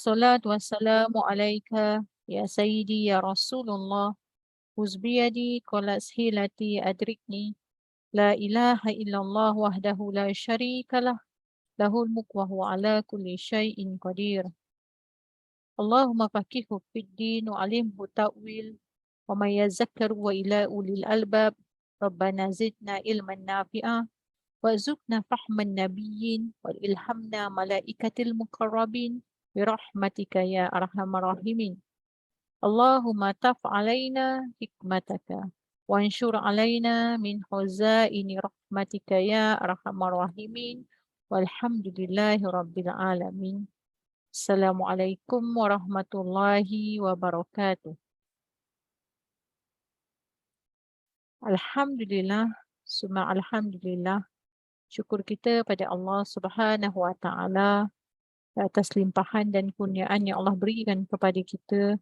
الصلاة والسلام عليك يا سيدي يا رسول الله. خذ بيدي قل أسهلتي أدركني. لا إله إلا الله وحده لا شريك له، له الملك وهو على كل شيء قدير. اللهم فقهه في الدين وعلمه التأويل وما يذكر وإلى أولي الألباب. ربنا زدنا علما نافعا وارزقنا فهم النبيين والإلهمنا ملائكة المقربين برحمتك يا أرحم الراحمين. اللهم تف علينا حكمتك وانشر علينا من خزائن رحمتك يا أرحم الراحمين والحمد لله رب العالمين. Assalamualaikum warahmatullahi wabarakatuh. Alhamdulillah, summa alhamdulillah. Syukur kita pada Allah Subhanahu wa taala atas limpahan dan kurniaan yang Allah berikan kepada kita.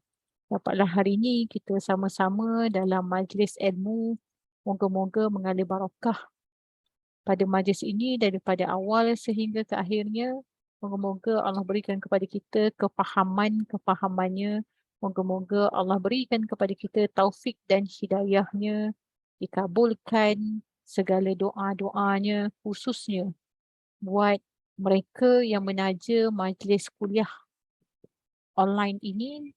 Dapatlah hari ini kita sama-sama dalam majlis ilmu. Moga-moga mengalir barakah pada majlis ini daripada awal sehingga ke akhirnya. Moga-moga Allah berikan kepada kita kefahamannya. Moga-moga Allah berikan kepada kita taufik dan hidayahnya. Dikabulkan segala doa-doanya khususnya buat mereka yang menaja majlis kuliah online ini.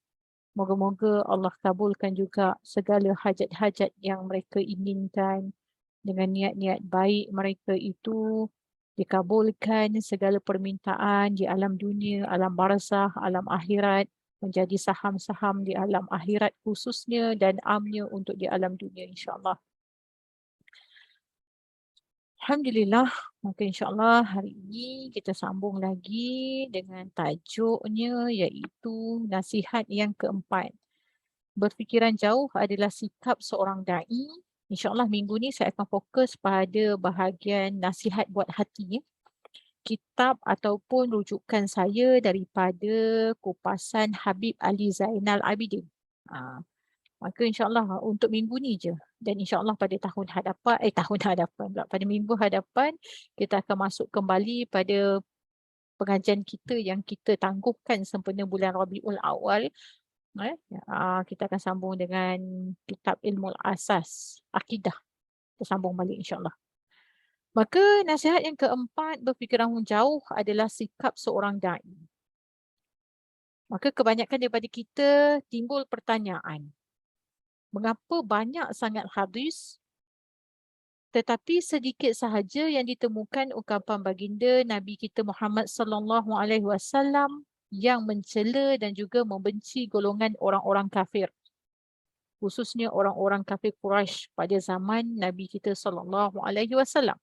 Moga-moga Allah kabulkan juga segala hajat-hajat yang mereka inginkan. Dengan niat-niat baik mereka itu dikabulkan segala permintaan di alam dunia, alam barzah, alam akhirat, menjadi saham-saham di alam akhirat khususnya dan amnya untuk di alam dunia insya-Allah. Alhamdulillah, mungkin insya-Allah hari ini kita sambung lagi dengan tajuknya iaitu nasihat yang keempat. Berfikiran jauh adalah sikap seorang da'i. InsyaAllah minggu ni saya akan fokus pada bahagian nasihat buat hati. Kitab ataupun rujukan saya daripada kupasan Habib Ali Zainal Abidin. Maka insyaAllah untuk minggu ni je. Dan insyaAllah pada tahun hadapan pula. Pada minggu hadapan kita akan masuk kembali pada pengajian kita yang kita tangguhkan sempena bulan Rabiul Awal. Kita akan sambung dengan kitab Ilmu Asas, Akidah. Kita sambung balik insyaAllah. Maka nasihat yang keempat, berfikiran jauh adalah sikap seorang da'i. Maka kebanyakan daripada kita timbul pertanyaan. Mengapa banyak sangat hadis tetapi sedikit sahaja yang ditemukan ungkapan baginda Nabi kita Muhammad sallallahu alaihi wasallam yang mencela dan juga membenci golongan orang-orang kafir. Khususnya orang-orang kafir Quraisy pada zaman Nabi kita sallallahu alaihi wasallam.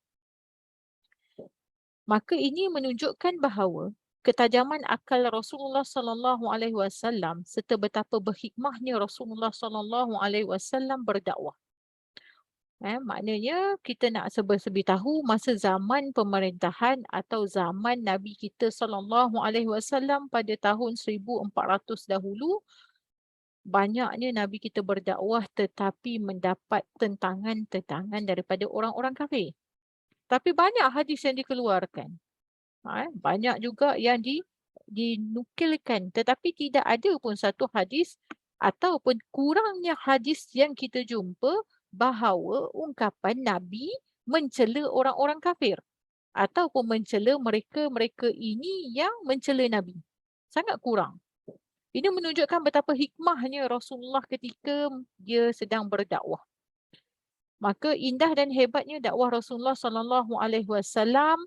Maka ini menunjukkan bahawa ketajaman akal Rasulullah sallallahu alaihi wasallam serta betapa berhikmahnya Rasulullah sallallahu alaihi wasallam berdakwah. Maknanya kita nak sebi tahu masa zaman pemerintahan atau zaman Nabi kita sallallahu alaihi wasallam pada tahun 1400 dahulu, banyaknya Nabi kita berdakwah tetapi mendapat tentangan-tentangan daripada orang-orang kafir. Tapi banyak hadis yang dikeluarkan. Banyak juga yang dinukilkan tetapi tidak ada pun satu hadis ataupun kurangnya hadis yang kita jumpa bahawa ungkapan Nabi mencela orang-orang kafir ataupun mencela mereka-mereka ini yang mencela Nabi. Sangat kurang. Ini menunjukkan betapa hikmahnya Rasulullah ketika dia sedang berdakwah. Maka indah dan hebatnya dakwah Rasulullah sallallahu alaihi wasallam.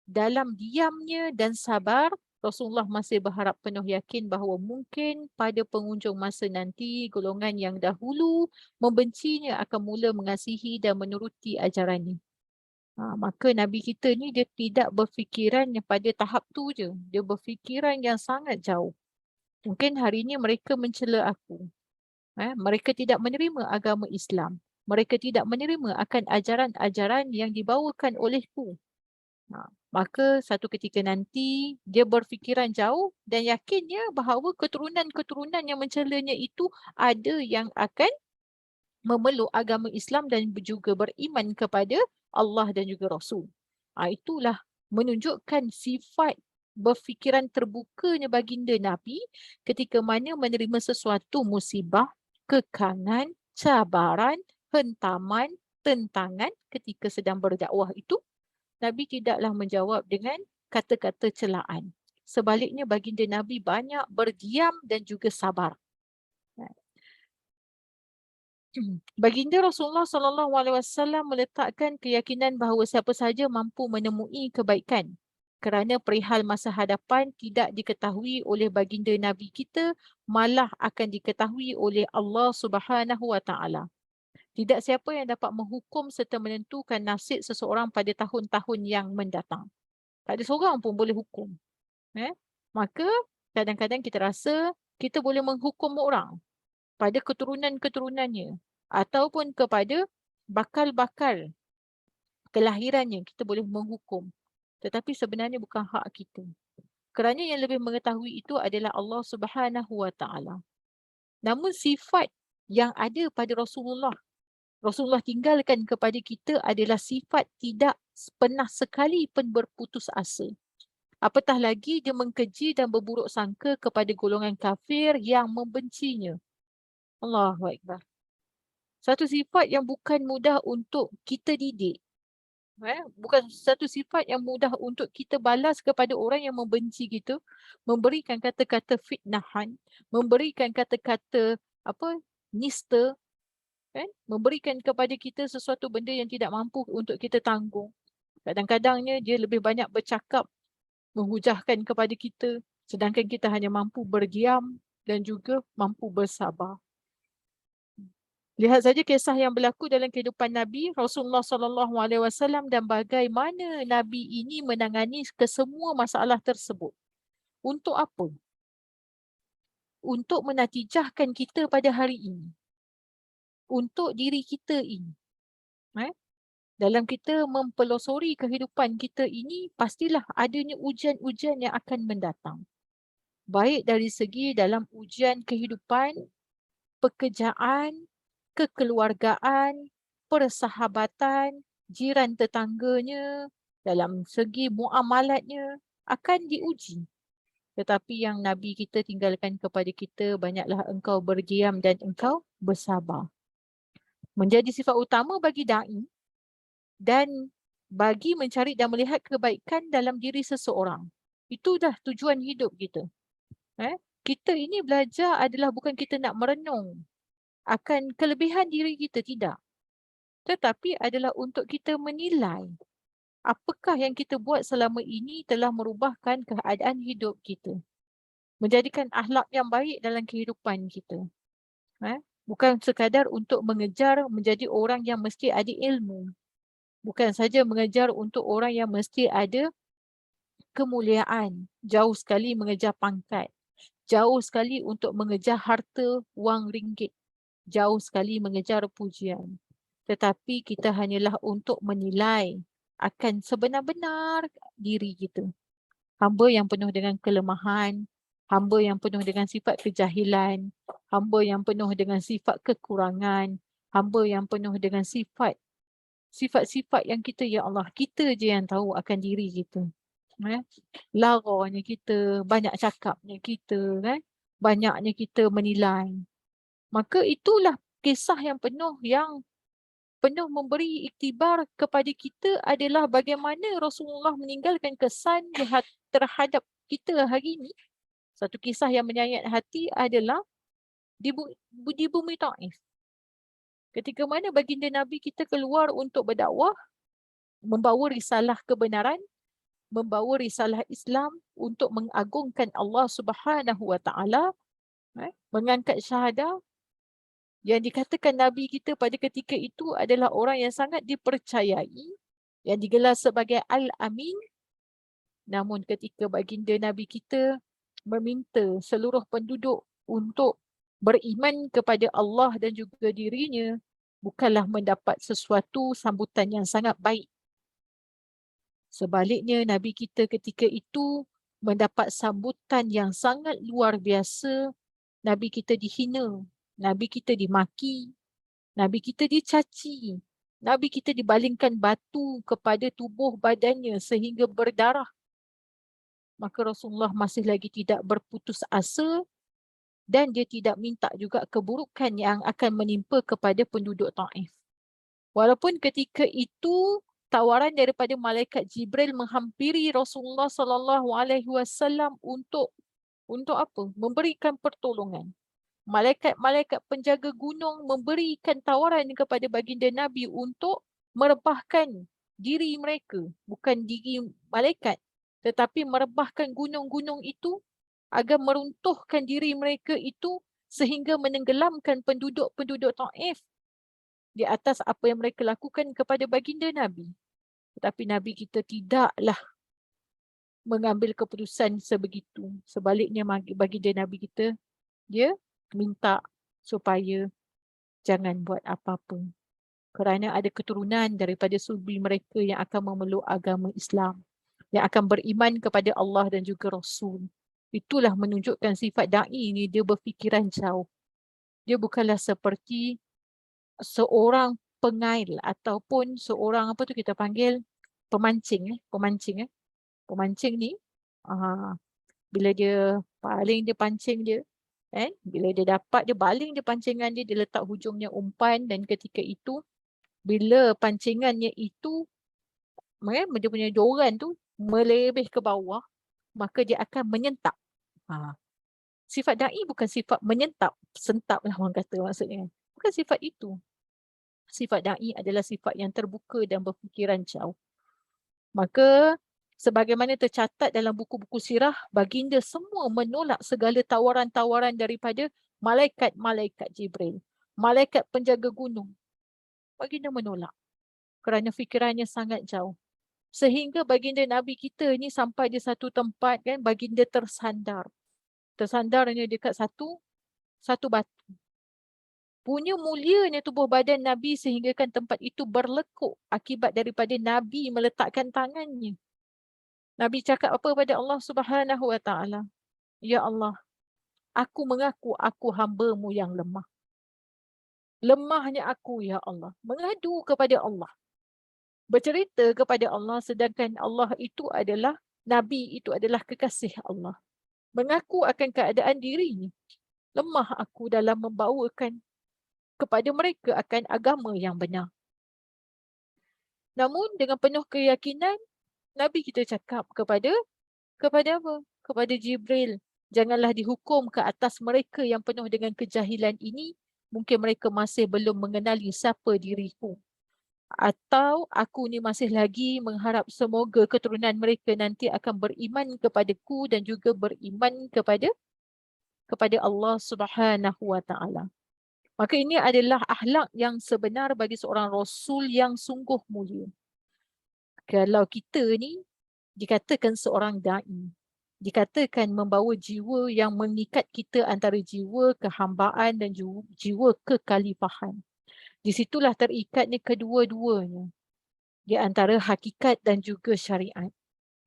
Dalam diamnya dan sabar, Rasulullah masih berharap penuh yakin bahawa mungkin pada penghujung masa nanti golongan yang dahulu membencinya akan mula mengasihi dan menuruti ajarannya. Maka Nabi kita ni dia tidak berfikiran yang pada tahap tu je. Dia berfikiran yang sangat jauh. Mungkin hari ini mereka mencela aku. Mereka tidak menerima agama Islam. Mereka tidak menerima akan ajaran-ajaran yang dibawakan olehku. Maka satu ketika nanti dia berfikiran jauh dan yakinnya bahawa keturunan-keturunan yang mencelanya itu ada yang akan memeluk agama Islam dan juga beriman kepada Allah dan juga Rasul. Itulah menunjukkan sifat berfikiran terbukanya baginda Nabi ketika mana menerima sesuatu musibah, kekangan, cabaran, hentaman, tentangan ketika sedang berdakwah itu, Nabi tidaklah menjawab dengan kata-kata celaan. Sebaliknya baginda Nabi banyak berdiam dan juga sabar. Baginda Rasulullah SAW meletakkan keyakinan bahawa siapa saja mampu menemui kebaikan kerana perihal masa hadapan tidak diketahui oleh baginda Nabi kita, malah akan diketahui oleh Allah Subhanahu Wa Taala. Tidak siapa yang dapat menghukum serta menentukan nasib seseorang pada tahun-tahun yang mendatang. Tak ada seorang pun boleh hukum. Maka kadang-kadang kita rasa kita boleh menghukum orang pada keturunan-keturunannya ataupun kepada bakal-bakal kelahirannya, kita boleh menghukum. Tetapi sebenarnya bukan hak kita. Kerana yang lebih mengetahui itu adalah Allah Subhanahu Wa Taala. Namun sifat yang ada pada Rasulullah tinggalkan kepada kita adalah sifat tidak pernah sekali pun berputus asa. Apatah lagi dia mengkeji dan berburuk sangka kepada golongan kafir yang membencinya. Allahu Akbar. Satu sifat yang bukan mudah untuk kita didik. Bukan satu sifat yang mudah untuk kita balas kepada orang yang membenci kita, memberikan kata-kata fitnahan, memberikan kata-kata nista, memberikan kepada kita sesuatu benda yang tidak mampu untuk kita tanggung. Kadang-kadangnya dia lebih banyak bercakap, menghujahkan kepada kita, sedangkan kita hanya mampu berdiam dan juga mampu bersabar. Lihat saja kisah yang berlaku dalam kehidupan Nabi Rasulullah SAW dan bagaimana Nabi ini menangani kesemua masalah tersebut. Untuk apa? Untuk menatijahkan kita pada hari ini. Untuk diri kita ini. Dalam kita mempelosori kehidupan kita ini, pastilah adanya ujian-ujian yang akan mendatang. Baik dari segi dalam ujian kehidupan, pekerjaan, kekeluargaan, persahabatan, jiran tetangganya, dalam segi muamalatnya akan diuji. Tetapi yang Nabi kita tinggalkan kepada kita, banyaklah engkau berdiam dan engkau bersabar. Menjadi sifat utama bagi da'i dan bagi mencari dan melihat kebaikan dalam diri seseorang. Itu dah tujuan hidup kita. Kita ini belajar adalah bukan kita nak merenung akan kelebihan diri kita, tidak. Tetapi adalah untuk kita menilai apakah yang kita buat selama ini telah merubahkan keadaan hidup kita. Menjadikan akhlak yang baik dalam kehidupan kita. Bukan sekadar untuk mengejar menjadi orang yang mesti ada ilmu. Bukan saja mengejar untuk orang yang mesti ada kemuliaan. Jauh sekali mengejar pangkat. Jauh sekali untuk mengejar harta, wang ringgit. Jauh sekali mengejar pujian. Tetapi kita hanyalah untuk menilai akan sebenar-benar diri kita. Hamba yang penuh dengan kelemahan, hamba yang penuh dengan sifat kejahilan, hamba yang penuh dengan sifat kekurangan, hamba yang penuh dengan sifat-sifat yang kita, ya Allah, kita je yang tahu akan diri kita. Laranya kita, banyak cakapnya kita, banyaknya kita menilai. Maka itulah kisah yang penuh memberi iktibar kepada kita adalah bagaimana Rasulullah meninggalkan kesan terhadap kita hari ini. Satu kisah yang menyayat hati adalah di bumi Taif. Ketika mana baginda Nabi kita keluar untuk berdakwah, membawa risalah kebenaran, membawa risalah Islam untuk mengagungkan Allah Subhanahu Wa Taala, mengangkat syahadah. Yang dikatakan Nabi kita pada ketika itu adalah orang yang sangat dipercayai, yang digelar sebagai Al-Amin. Namun ketika baginda Nabi kita meminta seluruh penduduk untuk beriman kepada Allah dan juga dirinya, bukanlah mendapat sesuatu sambutan yang sangat baik. Sebaliknya Nabi kita ketika itu mendapat sambutan yang sangat luar biasa. Nabi kita dihina, Nabi kita dimaki, Nabi kita dicaci, Nabi kita dibalingkan batu kepada tubuh badannya sehingga berdarah. Maka Rasulullah masih lagi tidak berputus asa dan dia tidak minta juga keburukan yang akan menimpa kepada penduduk Taif. Walaupun ketika itu tawaran daripada malaikat Jibril menghampiri Rasulullah sallallahu alaihi wasallam untuk apa? Memberikan pertolongan. Malaikat-malaikat penjaga gunung memberikan tawaran kepada baginda Nabi untuk merebahkan diri mereka, bukan diri malaikat, tetapi merebahkan gunung-gunung itu agar meruntuhkan diri mereka itu sehingga menenggelamkan penduduk-penduduk Taif di atas apa yang mereka lakukan kepada baginda Nabi. Tetapi Nabi kita tidaklah mengambil keputusan sebegitu. Sebaliknya baginda Nabi kita, dia minta supaya jangan buat apa-apa. Kerana ada keturunan daripada sulbi mereka yang akan memeluk agama Islam, yang akan beriman kepada Allah dan juga Rasul. Itulah menunjukkan sifat da'i ni, dia berfikiran jauh. Dia bukanlah seperti seorang pengail ataupun seorang apa tu kita panggil pemancing. Pemancing ni bila dia pancing dia, bila dia dapat, dia baling dia pancingan dia, dia letak hujungnya umpan dan ketika itu bila pancingannya itu dia punya joran tu melebih ke bawah, maka dia akan menyentap. Sifat da'i bukan sifat menyentap, sentap lah orang kata maksudnya. Bukan sifat itu. Sifat da'i adalah sifat yang terbuka dan berfikiran jauh. Maka sebagaimana tercatat dalam buku-buku sirah, baginda semua menolak segala tawaran-tawaran daripada malaikat-malaikat Jibril, malaikat penjaga gunung. Baginda menolak kerana fikirannya sangat jauh. Sehingga baginda Nabi kita ni sampai di satu tempat kan, baginda tersandar. Tersandarnya dekat satu batu. Punya mulianya tubuh badan Nabi sehinggakan tempat itu berlekuk akibat daripada Nabi meletakkan tangannya. Nabi cakap apa pada Allah Subhanahu Wa Taala? Ya Allah, aku mengaku aku hamba-Mu yang lemah. Lemahnya aku, ya Allah. Mengadu kepada Allah. Bercerita kepada Allah sedangkan Allah itu adalah, Nabi itu adalah kekasih Allah. Mengaku akan keadaan dirinya. Lemah aku dalam membawakan kepada mereka akan agama yang benar. Namun dengan penuh keyakinan, Nabi kita cakap kepada apa? Kepada Jibril, janganlah dihukum ke atas mereka yang penuh dengan kejahilan ini. Mungkin mereka masih belum mengenali siapa diriku. Atau aku ni masih lagi mengharap semoga keturunan mereka nanti akan beriman kepadaku dan juga beriman kepada Allah Subhanahu Wa Taala. Maka ini adalah akhlak yang sebenar bagi seorang Rasul yang sungguh mulia. Kalau kita ni dikatakan seorang da'i, dikatakan membawa jiwa yang mengikat kita antara jiwa kehambaan dan jiwa kekhalifahan. Di situlah terikatnya kedua-duanya di antara hakikat dan juga syariat.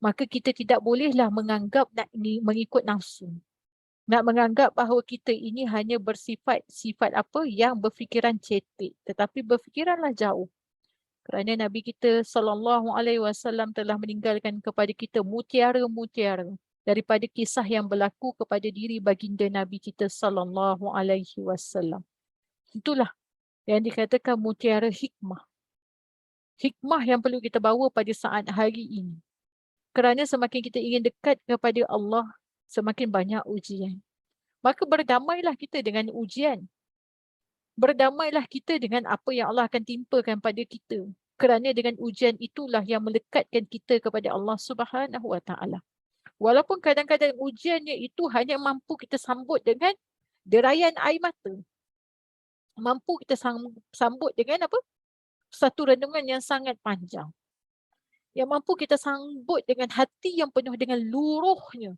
Maka kita tidak bolehlah menganggap nak mengikut nafsu. Nak menganggap bahawa kita ini hanya bersifat apa yang berfikiran cetek, tetapi berfikiranlah jauh. Kerana Nabi kita sallallahu alaihi wasallam telah meninggalkan kepada kita mutiara-mutiara daripada kisah yang berlaku kepada diri baginda Nabi kita sallallahu alaihi wasallam. Itulah yang dikatakan mutiara hikmah. Hikmah yang perlu kita bawa pada saat hari ini. Kerana semakin kita ingin dekat kepada Allah, semakin banyak ujian. Maka berdamailah kita dengan ujian. Berdamailah kita dengan apa yang Allah akan timpakan pada kita. Kerana dengan ujian itulah yang melekatkan kita kepada Allah Subhanahu Wa Taala. Walaupun kadang-kadang ujiannya itu hanya mampu kita sambut dengan derayan air mata. Mampu kita sambut dengan apa? Satu renungan yang sangat panjang. Yang mampu kita sambut dengan hati yang penuh dengan luruhnya.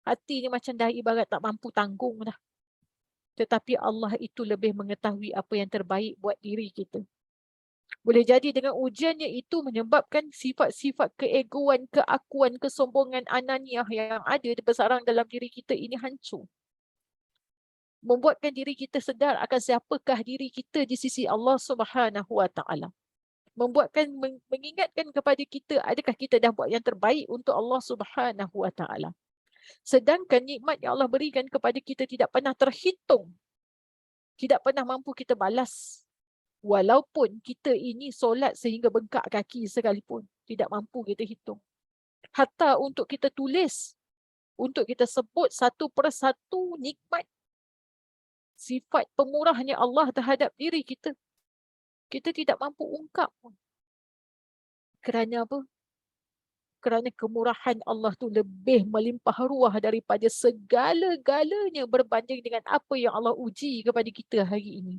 Hati ni macam dah ibarat tak mampu tanggung dah. Tetapi Allah itu lebih mengetahui apa yang terbaik buat diri kita. Boleh jadi dengan ujiannya itu menyebabkan sifat-sifat keegoan, keakuan, kesombongan, ananiah yang ada bersarang dalam diri kita ini hancur. Membuatkan diri kita sedar akan siapakah diri kita di sisi Allah Subhanahu Wa Taala. mengingatkan kepada kita, adakah kita dah buat yang terbaik untuk Allah Subhanahu Wa Taala. Sedangkan nikmat yang Allah berikan kepada kita tidak pernah terhitung, tidak pernah mampu kita balas. Walaupun kita ini solat sehingga bengkak kaki sekalipun, tidak mampu kita hitung. Hatta untuk kita tulis, untuk kita sebut satu persatu nikmat, sifat pemurahnya Allah terhadap diri kita, kita tidak mampu ungkap pun. Kerana apa? Kerana kemurahan Allah tu lebih melimpah ruah daripada segala-galanya berbanding dengan apa yang Allah uji kepada kita hari ini.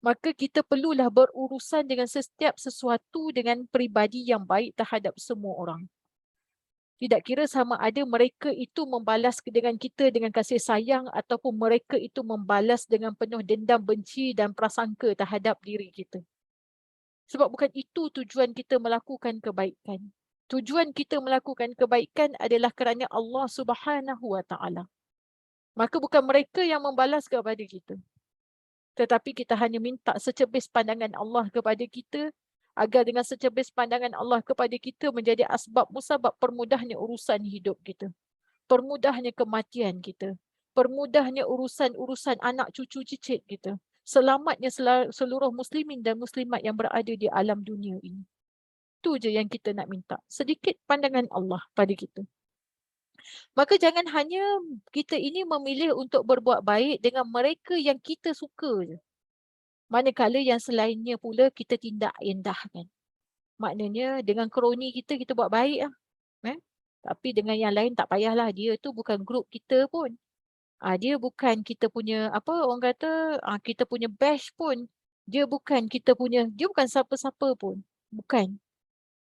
Maka kita perlulah berurusan dengan setiap sesuatu dengan peribadi yang baik terhadap semua orang. Tidak kira sama ada mereka itu membalas dengan kita dengan kasih sayang ataupun mereka itu membalas dengan penuh dendam, benci dan prasangka terhadap diri kita. Sebab bukan itu tujuan kita melakukan kebaikan. Tujuan kita melakukan kebaikan adalah kerana Allah Subhanahu Wa Taala. Maka bukan mereka yang membalas kepada kita. Tetapi kita hanya minta secebis pandangan Allah kepada kita, agar dengan secebis pandangan Allah kepada kita menjadi asbab musabab permudahnya urusan hidup kita. Permudahnya kematian kita. Permudahnya urusan-urusan anak cucu cicit kita. Selamatnya seluruh muslimin dan muslimat yang berada di alam dunia ini. Itu je yang kita nak minta. Sedikit pandangan Allah pada kita. Maka jangan hanya kita ini memilih untuk berbuat baik dengan mereka yang kita suka je. Manakala yang selainnya pula kita tindak endahkan. Maknanya dengan kroni kita buat baik lah. Tapi dengan yang lain tak payahlah. Dia tu bukan grup kita pun. Dia bukan kita punya, orang kata, kita punya batch pun. Dia bukan siapa-siapa pun. Bukan.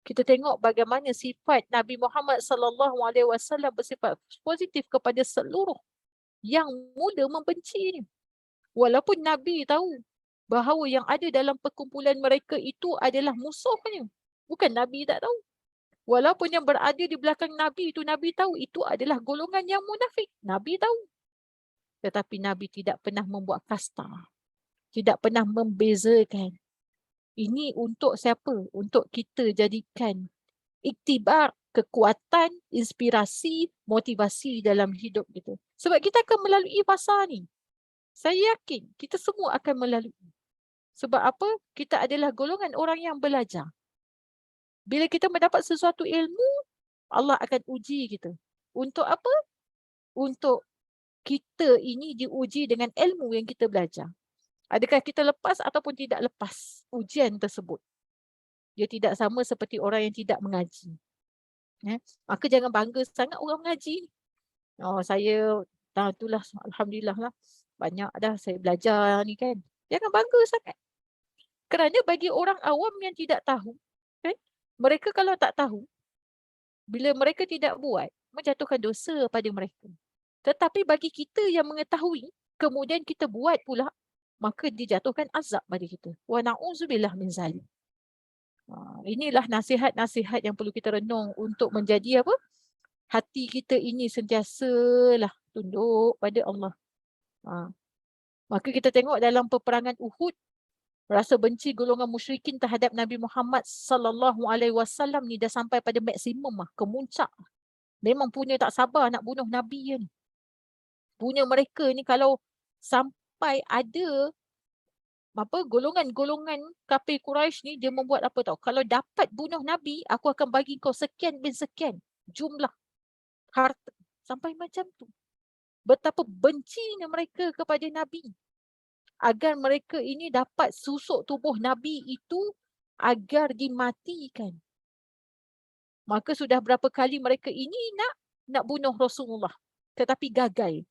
Kita tengok bagaimana sifat Nabi Muhammad SAW bersifat positif kepada seluruh yang mula membencinya. Walaupun Nabi tahu bahawa yang ada dalam perkumpulan mereka itu adalah musuhnya. Bukan Nabi tak tahu. Walaupun yang berada di belakang Nabi tahu itu adalah golongan yang munafik. Nabi tahu. Tetapi Nabi tidak pernah membuat kasta. Tidak pernah membezakan. Ini untuk siapa? Untuk kita jadikan iktibar, kekuatan, inspirasi, motivasi dalam hidup kita. Sebab kita akan melalui fasa ni. Saya yakin kita semua akan melalui. Sebab apa? Kita adalah golongan orang yang belajar. Bila kita mendapat sesuatu ilmu, Allah akan uji kita. Untuk apa? Untuk kita ini diuji dengan ilmu yang kita belajar. Adakah kita lepas ataupun tidak lepas ujian tersebut? Dia tidak sama seperti orang yang tidak mengaji. Maka jangan bangga sangat orang mengaji. Saya, itulah, Alhamdulillah lah. Banyak dah saya belajar ni kan. Jangan bangga sangat. Kerana bagi orang awam yang tidak tahu, mereka kalau tak tahu, bila mereka tidak buat, menjatuhkan dosa pada mereka. Tetapi bagi kita yang mengetahui, kemudian kita buat pula, maka dijatuhkan azab pada kita. Wa na'udzubillah min zalim. Inilah nasihat-nasihat yang perlu kita renung untuk menjadi apa? Hati kita ini sentiasalah tunduk pada Allah. Maka kita tengok dalam peperangan Uhud, rasa benci golongan musyrikin terhadap Nabi Muhammad SAW ni dah sampai pada maksimum, kemuncak. Memang punya tak sabar nak bunuh Nabi ni. Punya mereka ni kalau sampai ada golongan-golongan kafir Quraisy ni, dia membuat apa tahu? Kalau dapat bunuh Nabi, aku akan bagi kau sekian bin sekian jumlah harta. Sampai macam tu. Betapa bencinya mereka kepada Nabi. Agar mereka ini dapat susuk tubuh Nabi itu agar dimatikan. Maka sudah berapa kali mereka ini nak bunuh Rasulullah. Tetapi gagal.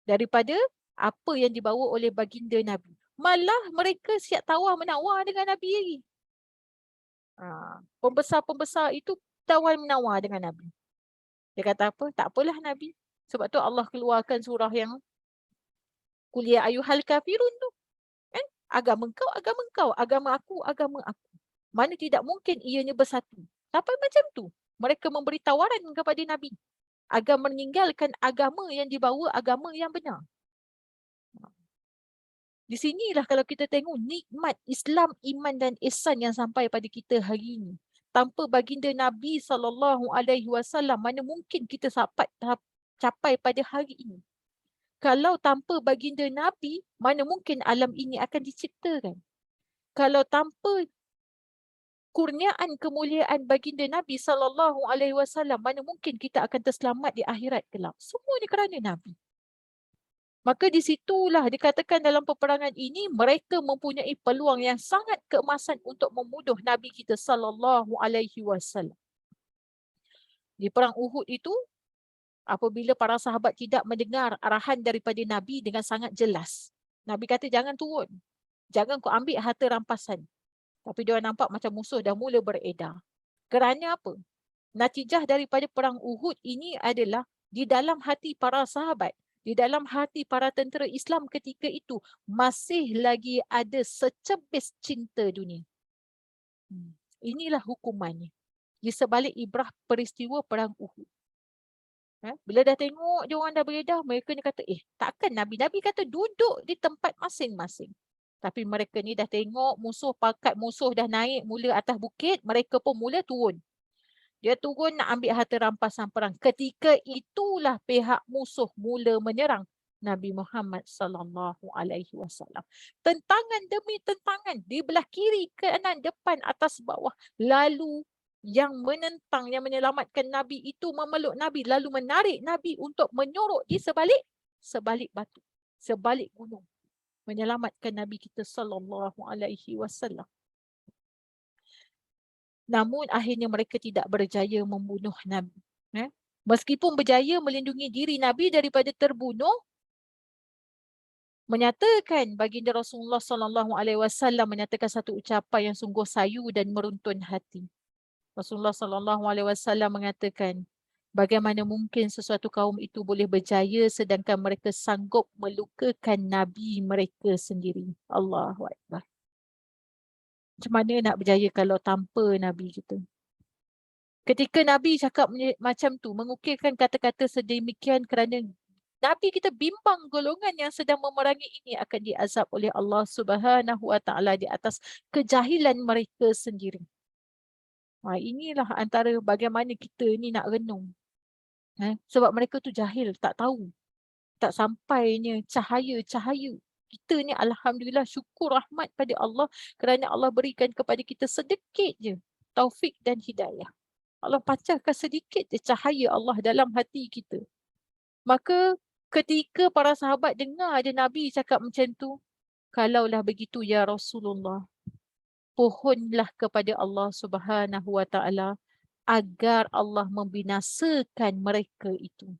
Daripada apa yang dibawa oleh baginda Nabi. Malah mereka siap tawar-menawar dengan Nabi lagi. Pembesar-pembesar itu tawar-menawar dengan Nabi. Dia kata apa? Tak apalah Nabi. Sebab tu Allah keluarkan surah yang Qul ya ayyuhal kafirun tu. Kan? Agama kau, agama aku. Mana tidak mungkin ianya bersatu. Sampai macam tu. Mereka memberi tawaran kepada Nabi. Agar meninggalkan agama yang dibawa agama yang benar. Di sinilah kalau kita tengok nikmat Islam, iman dan ihsan yang sampai pada kita hari ini. Tanpa baginda Nabi SAW, mana mungkin kita capai pada hari ini. Kalau tanpa baginda Nabi, mana mungkin alam ini akan diciptakan. Kalau tanpa kurniaan kemuliaan baginda Nabi SAW, mana mungkin kita akan terselamat di akhirat kelak. Semuanya kerana Nabi. Maka di situlah dikatakan dalam peperangan ini mereka mempunyai peluang yang sangat keemasan untuk membunuh Nabi kita SAW. Di perang Uhud itu, apabila para sahabat tidak mendengar arahan daripada Nabi dengan sangat jelas, Nabi kata jangan turun, jangan kau ambil harta rampasan. Tapi dia nampak macam musuh dah mula beredar. Kerana apa? Natijah daripada perang Uhud ini adalah di dalam hati para sahabat, di dalam hati para tentera Islam ketika itu masih lagi ada secebis cinta dunia. Inilah hukumannya di sebalik ibrah peristiwa perang Uhud. Bila dah tengok dia orang dah beredar, mereka ni kata, takkan Nabi kata duduk di tempat masing-masing. Tapi mereka ni dah tengok pakat musuh dah naik mula atas bukit, mereka pun mula turun. Dia turun nak ambil harta rampasan perang. Ketika itulah pihak musuh mula menyerang Nabi Muhammad SAW. Tentangan demi tentangan di belah kiri, kanan, depan, atas, bawah. Lalu yang menentang, yang menyelamatkan Nabi itu memeluk Nabi, lalu menarik Nabi untuk menyorok di sebalik batu, sebalik gunung, menyelamatkan Nabi kita SAW. Namun akhirnya mereka tidak berjaya membunuh Nabi. Meskipun berjaya melindungi diri Nabi daripada terbunuh, menyatakan baginda Rasulullah SAW menyatakan satu ucapan yang sungguh sayu dan meruntun hati. Rasulullah SAW mengatakan, bagaimana mungkin sesuatu kaum itu boleh berjaya sedangkan mereka sanggup melukakan Nabi mereka sendiri. Allahu Akbar. Macam mana nak berjaya kalau tanpa Nabi kita? Ketika Nabi cakap macam tu, mengukirkan kata-kata sedemikian kerana Nabi kita bimbang golongan yang sedang memerangi ini akan diazab oleh Allah Subhanahu Wa Taala di atas kejahilan mereka sendiri. Inilah antara bagaimana kita ni nak renung. Sebab mereka tu jahil, tak tahu. Tak sampainya cahaya-cahaya. Kita ni alhamdulillah syukur rahmat pada Allah kerana Allah berikan kepada kita sedikit je taufik dan hidayah. Allah pacahkan sedikit je cahaya Allah dalam hati kita. Maka ketika para sahabat dengar ada Nabi cakap macam tu, kalaulah begitu ya Rasulullah, pohonlah kepada Allah Subhanahu Wa Taala agar Allah membinasakan mereka itu.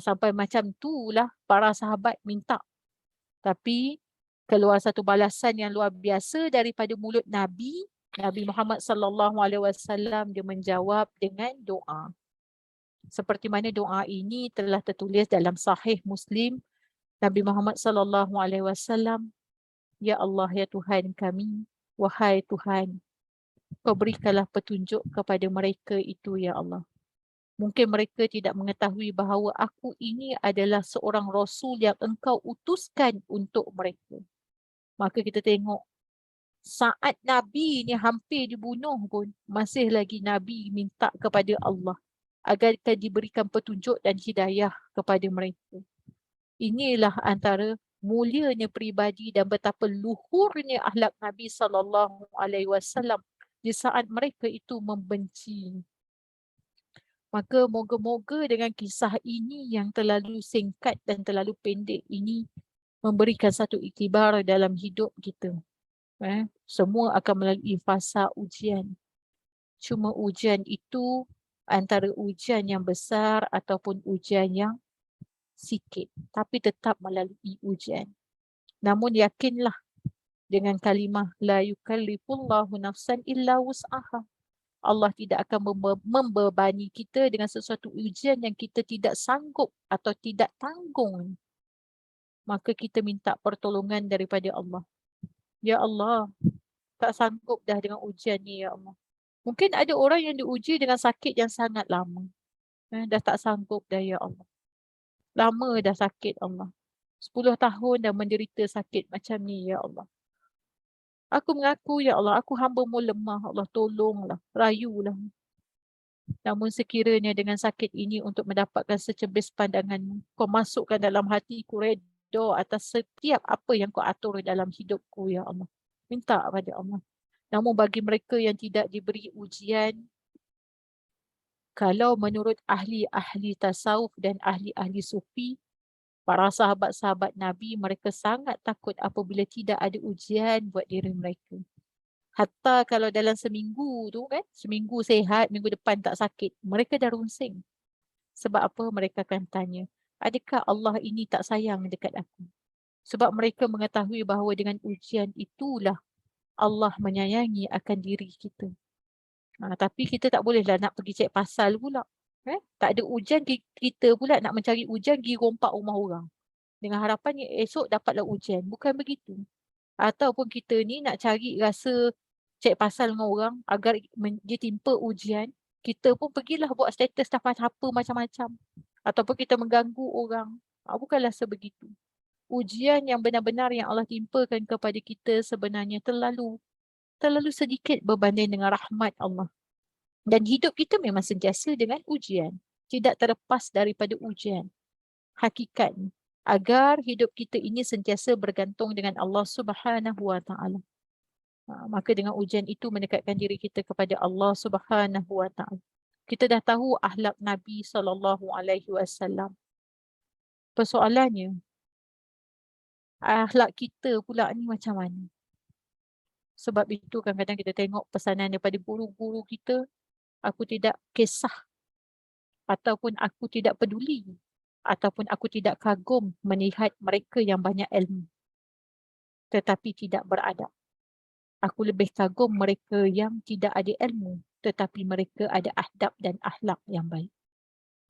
Sampai macam itulah para sahabat minta. Tapi keluar satu balasan yang luar biasa daripada mulut Nabi Muhammad SAW, dia menjawab dengan doa. Seperti mana doa ini telah tertulis dalam Sahih Muslim, Nabi Muhammad SAW, ya Allah, ya Tuhan kami, wahai Tuhan, Kau berikanlah petunjuk kepada mereka itu ya Allah. Mungkin mereka tidak mengetahui bahawa aku ini adalah seorang Rasul yang Engkau utuskan untuk mereka. Maka kita tengok saat Nabi ni hampir dibunuh pun, masih lagi Nabi minta kepada Allah agar diberikan petunjuk dan hidayah kepada mereka. Inilah antara mulianya peribadi dan betapa luhurnya akhlak Nabi SAW di saat mereka itu membenci. Maka moga-moga dengan kisah ini yang terlalu singkat dan terlalu pendek ini memberikan satu iktibar dalam hidup kita. Semua akan melalui fasa ujian. Cuma ujian itu antara ujian yang besar ataupun ujian yang sikit. Tapi tetap melalui ujian. Namun yakinlah dengan kalimah la yukallifullahu nafsan illa wus'aha. Allah tidak akan membebani kita dengan sesuatu ujian yang kita tidak sanggup atau tidak tanggung. Maka kita minta pertolongan daripada Allah. Ya Allah, tak sanggup dah dengan ujian ni ya Allah. Mungkin ada orang yang diuji dengan sakit yang sangat lama. Dah tak sanggup dah ya Allah. Lama dah sakit Allah. 10 tahun dah menderita sakit macam ni, ya Allah. Aku mengaku, ya Allah, aku hamba-Mu lemah, Allah, tolonglah, rayulah. Namun sekiranya dengan sakit ini untuk mendapatkan secebis pandangan-Mu, Kau masukkan dalam hatiku redha atas setiap apa yang Kau atur dalam hidupku, ya Allah. Minta pada Allah. Namun bagi mereka yang tidak diberi ujian, kalau menurut ahli-ahli tasawuf dan ahli-ahli sufi, para sahabat-sahabat Nabi, mereka sangat takut apabila tidak ada ujian buat diri mereka. Hatta kalau dalam seminggu tu kan, seminggu sehat, minggu depan tak sakit, mereka dah runsing. Sebab apa? Mereka akan tanya, adakah Allah ini tak sayang dekat aku? Sebab mereka mengetahui bahawa dengan ujian itulah Allah menyayangi akan diri kita. Tapi kita tak bolehlah nak pergi cek pasal pula. Tak ada ujian, kita pula nak mencari ujian pergi rompak rumah orang. Dengan harapan esok dapatlah ujian. Bukan begitu. Ataupun kita ni nak cari rasa cek pasal dengan orang agar dia timpa ujian, kita pun pergilah buat status apa macam-macam. Ataupun kita mengganggu orang. Bukanlah sebegitu. Ujian yang benar-benar yang Allah timpakan kepada kita sebenarnya terlalu sedikit berbanding dengan rahmat Allah. Dan hidup kita memang sentiasa dengan ujian. Tidak terlepas daripada ujian. Hakikat agar hidup kita ini sentiasa bergantung dengan Allah Subhanahu Wa Taala. Maka dengan ujian itu mendekatkan diri kita kepada Allah Subhanahu Wa Taala. Kita dah tahu akhlak Nabi sallallahu alaihi wasallam. Persoalannya, akhlak kita pula ni macam mana? Sebab itu kadang-kadang kita tengok pesanan daripada guru-guru kita, aku tidak kisah ataupun aku tidak peduli ataupun aku tidak kagum melihat mereka yang banyak ilmu tetapi tidak beradab. Aku lebih kagum mereka yang tidak ada ilmu tetapi mereka ada adab dan akhlak yang baik.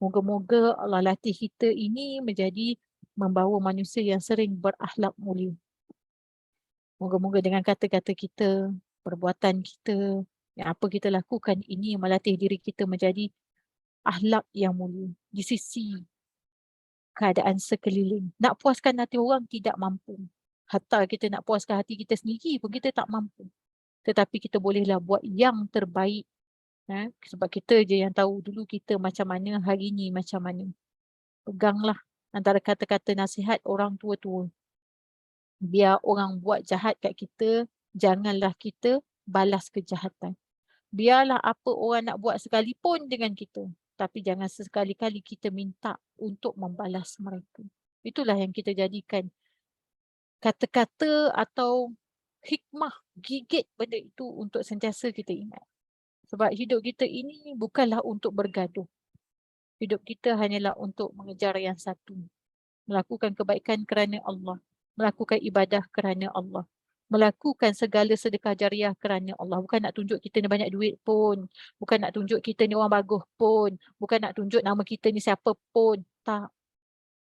Moga-moga Allah latih kita ini menjadi membawa manusia yang sering berakhlak mulia. Moga-moga dengan kata-kata kita, perbuatan kita, yang apa kita lakukan ini melatih diri kita menjadi akhlak yang mulia di sisi keadaan sekeliling. Nak puaskan hati orang tidak mampu. Hatta kita nak puaskan hati kita sendiri pun kita tak mampu. Tetapi kita bolehlah buat yang terbaik. Sebab kita je yang tahu dulu kita macam mana, hari ni macam mana. Peganglah antara kata-kata nasihat orang tua-tua. Biar orang buat jahat kat kita, janganlah kita balas kejahatan. Biarlah apa orang nak buat sekalipun dengan kita. Tapi jangan sekali-kali kita minta untuk membalas mereka. Itulah yang kita jadikan kata-kata atau hikmah, gigit benda itu untuk sentiasa kita ingat. Sebab hidup kita ini bukanlah untuk bergaduh. Hidup kita hanyalah untuk mengejar yang satu. Melakukan kebaikan kerana Allah. Melakukan ibadah kerana Allah. Melakukan segala sedekah jariah kerana Allah. Bukan nak tunjuk kita ni banyak duit pun. Bukan nak tunjuk kita ni orang bagus pun. Bukan nak tunjuk nama kita ni siapa pun. Tak.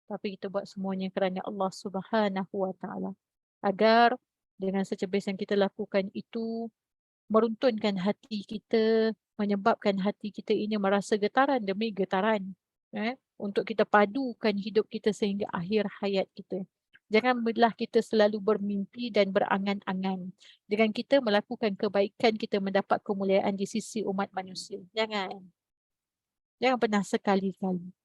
Tapi kita buat semuanya kerana Allah Subhanahu Wa Taala. Agar dengan secebis yang kita lakukan itu meruntunkan hati kita, menyebabkan hati kita ini merasa getaran demi getaran. Untuk kita padukan hidup kita sehingga akhir hayat kita. Janganlah kita selalu bermimpi dan berangan-angan. Dengan kita melakukan kebaikan, kita mendapat kemuliaan di sisi umat manusia. Jangan. Jangan pernah sekali-kali.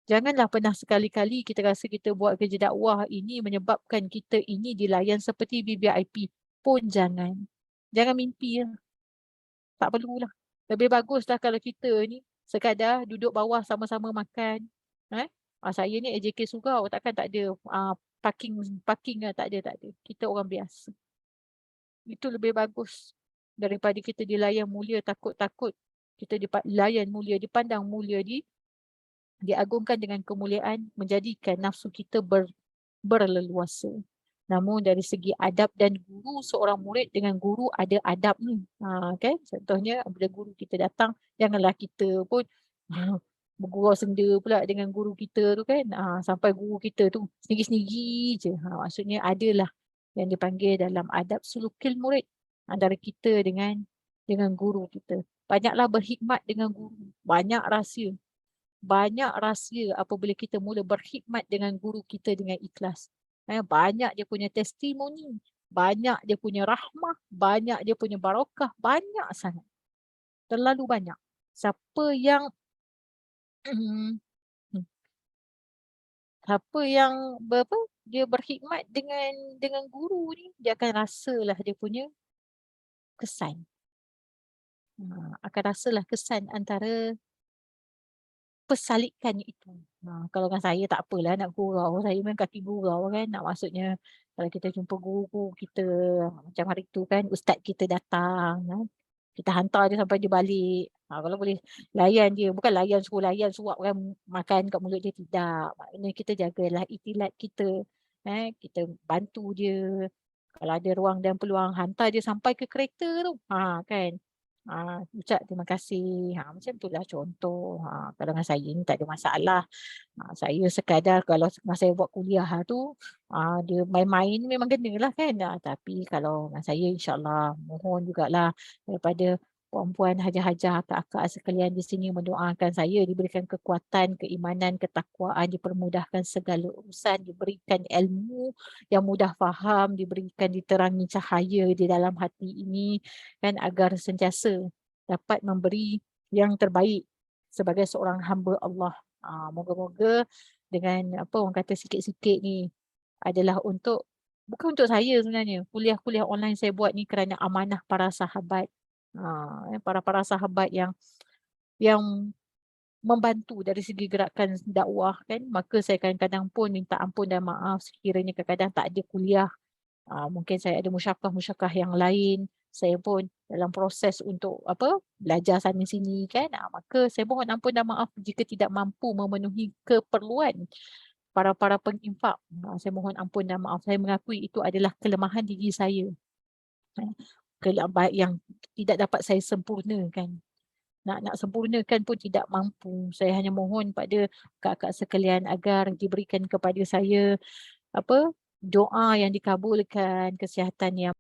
Janganlah pernah sekali-kali kita rasa kita buat kerja dakwah ini menyebabkan kita ini dilayan seperti VVIP. Pun jangan. Jangan mimpi. Tak perlulah. Lebih baguslah kalau kita ni sekadar duduk bawah sama-sama makan. Saya ni AJK Surau, takkan tak ada parking lah, tak ada. Kita orang biasa. Itu lebih bagus daripada kita dilayan mulia takut-takut. Kita dilayan mulia, dipandang mulia, diagungkan dengan kemuliaan, menjadikan nafsu kita berleluasa. Namun dari segi adab dan guru, seorang murid dengan guru ada adab ni. Kan? Contohnya bila guru kita datang, janganlah kita pun bergurau senda pula dengan guru kita tu kan. Sampai guru kita tu sendiri-sendiri je. Maksudnya adalah yang dipanggil dalam adab sulukil murid antara kita dengan guru kita. Banyaklah berkhidmat dengan guru. Banyak rahsia. banyak rahsia apabila kita mula berkhidmat dengan guru kita dengan ikhlas. Banyak dia punya testimoni, banyak dia punya rahmah, banyak dia punya barakah, banyak sangat. Terlalu banyak. Siapa yang siapa yang dia berkhidmat dengan guru ni, dia akan rasalah dia punya kesan. Akan rasalah kesan antara persalikan itu. Kalau dengan saya tak apalah nak gurau, saya memang kaki gurau kan. Maksudnya kalau kita jumpa guru kita, macam hari tu kan ustaz kita datang kan, kita hantar dia sampai dia balik. Kalau boleh layan dia, bukan layan suruh layan suap kan makan kat mulut dia, tidak. Maknanya kita jagalah itilat kita. Kita bantu dia. Kalau ada ruang dan peluang hantar dia sampai ke kereta tu. Kan. Ucap terima kasih. Macam itulah contoh. Kalau dengan saya ni tak ada masalah. Saya sekadar kalau masa saya buat kuliah tu, dia main-main memang kenalah kan. Tapi kalau dengan saya insyaAllah mohon jugalah daripada puan-puan hajah-hajah, akak-akak sekalian di sini mendoakan saya diberikan kekuatan, keimanan, ketakwaan, dipermudahkan segala urusan, diberikan ilmu yang mudah faham, diberikan diterangi cahaya di dalam hati ini kan, agar sentiasa dapat memberi yang terbaik sebagai seorang hamba Allah. Moga-moga dengan apa orang kata sikit-sikit ni adalah bukan untuk saya sebenarnya. Kuliah-kuliah online saya buat ni kerana amanah para sahabat. Para sahabat yang membantu dari segi gerakan dakwah kan. Maka saya kadang-kadang pun minta ampun dan maaf sekiranya kadang-kadang tak ada kuliah. Mungkin saya ada musyakah-musyakah yang lain. Saya pun dalam proses untuk belajar sana sini kan. Maka saya mohon ampun dan maaf jika tidak mampu memenuhi keperluan para penginfak. Saya mohon ampun dan maaf. Saya mengakui itu adalah kelemahan diri saya. Yang tidak dapat saya sempurnakan. Nak sempurnakan pun tidak mampu. Saya hanya mohon pada kakak sekalian agar diberikan kepada saya doa yang dikabulkan, kesihatan yang